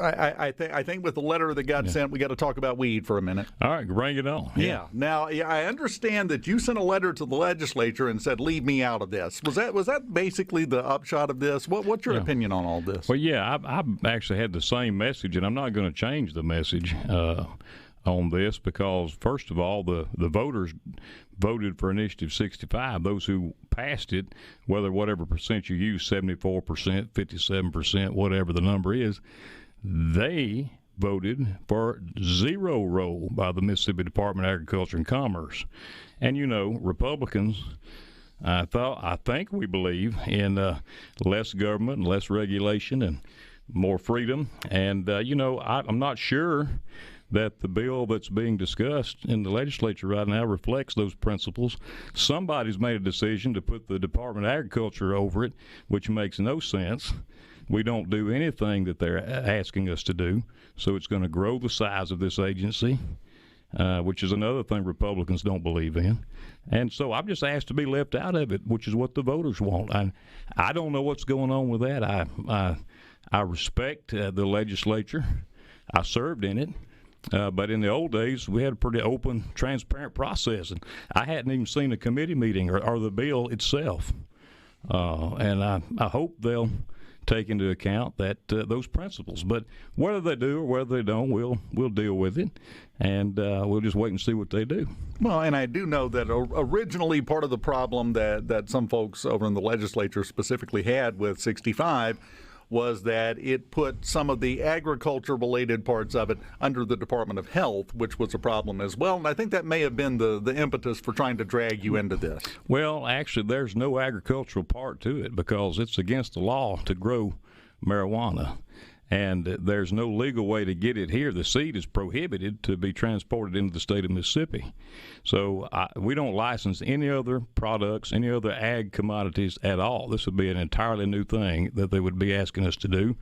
I think with the letter that got sent, we got to talk about weed for a minute. All right, bring it on. Yeah. Now, I understand that you sent a letter to the legislature and said, "Leave me out of this." Was that basically the upshot of this? What's your opinion on all this? Well, yeah, I've actually had the same message, and I'm not going to change the message on this because, first of all, the voters voted for Initiative 65. Those who passed it, whatever percent you use, 74%, 57%, whatever the number is, they voted for zero roll by the Mississippi Department of Agriculture and Commerce. And, Republicans, I think we believe in less government and less regulation and more freedom. And, I'm not sure that the bill that's being discussed in the legislature right now reflects those principles. Somebody's made a decision to put the Department of Agriculture over it, which makes no sense. We don't do anything that they're asking us to do, so it's going to grow the size of this agency, which is another thing Republicans don't believe in. And so I'm just asked to be left out of it, which is what the voters want. I don't know what's going on with that. I respect the legislature. I served in it. But in the old days, we had a pretty open, transparent process. And I hadn't even seen a committee meeting or the bill itself. And I hope they'll take into account that those principles. But whether they do or whether they don't, we'll deal with it. And we'll just wait and see what they do. Well, and I do know that originally part of the problem that some folks over in the legislature specifically had with 65 was that it put some of the agriculture-related parts of it under the Department of Health, which was a problem as well. And I think that may have been the impetus for trying to drag you into this. Well, actually, there's no agricultural part to it because it's against the law to grow marijuana. And there's no legal way to get it here. The seed is prohibited to be transported into the state of Mississippi. So we don't license any other products, any other ag commodities at all. This would be an entirely new thing that they would be asking us to do.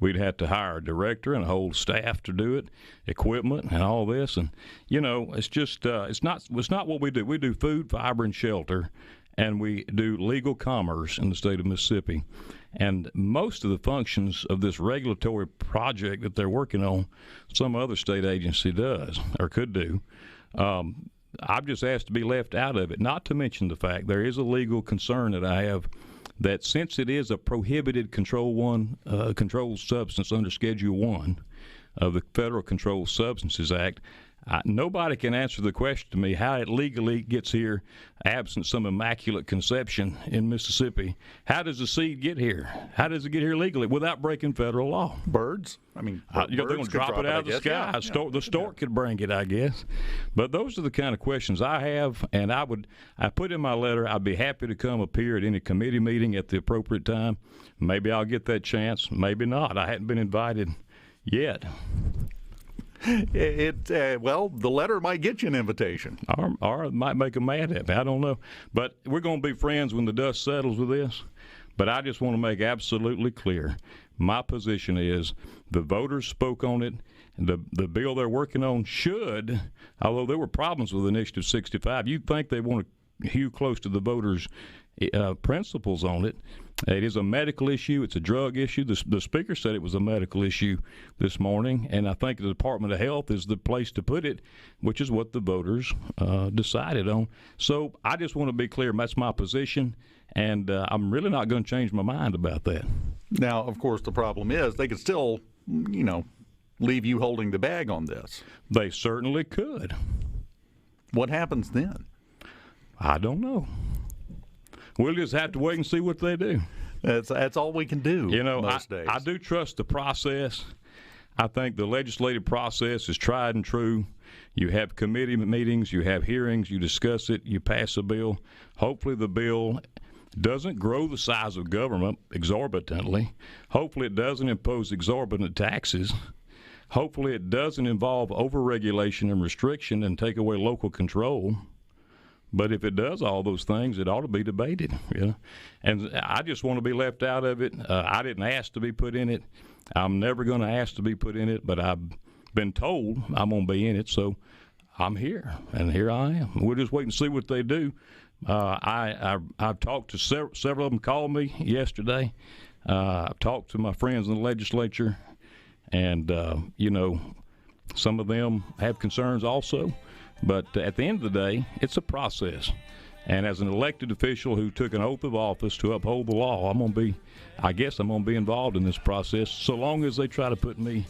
We'd have to hire a director and a whole staff to do it, equipment and all this. And, it's just it's not what we do. We do food, fiber, and shelter, and we do legal commerce in the state of Mississippi. And most of the functions of this regulatory project that they're working on, some other state agency does or could do. I've just asked to be left out of it, not to mention the fact there is a legal concern that I have that since it is a prohibited controlled substance under Schedule 1 of the Federal Controlled Substances Act, nobody can answer the question to me how it legally gets here absent some immaculate conception in Mississippi. How does the seed get here? How does it get here legally without breaking federal law? Birds? I mean, they're going to drop it out of the sky. Yeah. The stork could bring it, I guess. But those are the kind of questions I have, and I put in my letter, I'd be happy to come appear at any committee meeting at the appropriate time. Maybe I'll get that chance. Maybe not. I hadn't been invited yet. Well, the letter might get you an invitation. Or it might make them mad at me. I don't know. But we're going to be friends when the dust settles with this. But I just want to make absolutely clear, my position is the voters spoke on it. The bill they're working on should, although there were problems with Initiative 65, you'd think they want to hew close to the voters' principles on it. It is a medical issue. It's a drug issue. The speaker said it was a medical issue this morning, and I think the Department of Health is the place to put it, which is what the voters decided on. So I just want to be clear. That's my position, and I'm really not going to change my mind about that. Now, of course, the problem is they could still, leave you holding the bag on this. They certainly could. What happens then? I don't know. We'll just have to wait and see what they do. That's all we can do most days. I do trust the process. I think the legislative process is tried and true. You have committee meetings, you have hearings, you discuss it, you pass a bill. Hopefully the bill doesn't grow the size of government exorbitantly. Hopefully it doesn't impose exorbitant taxes. Hopefully it doesn't involve overregulation and restriction and take away local control. But if it does all those things, it ought to be debated. And I just want to be left out of it. I didn't ask to be put in it. I'm never going to ask to be put in it, but I've been told I'm going to be in it, so I'm here, and here I am. We'll just wait and see what they do. I've talked to several of them called me yesterday. I've talked to my friends in the legislature, And, some of them have concerns also. But at the end of the day, it's a process. And as an elected official who took an oath of office to uphold the law, I'm going to be involved in this process so long as they try to put me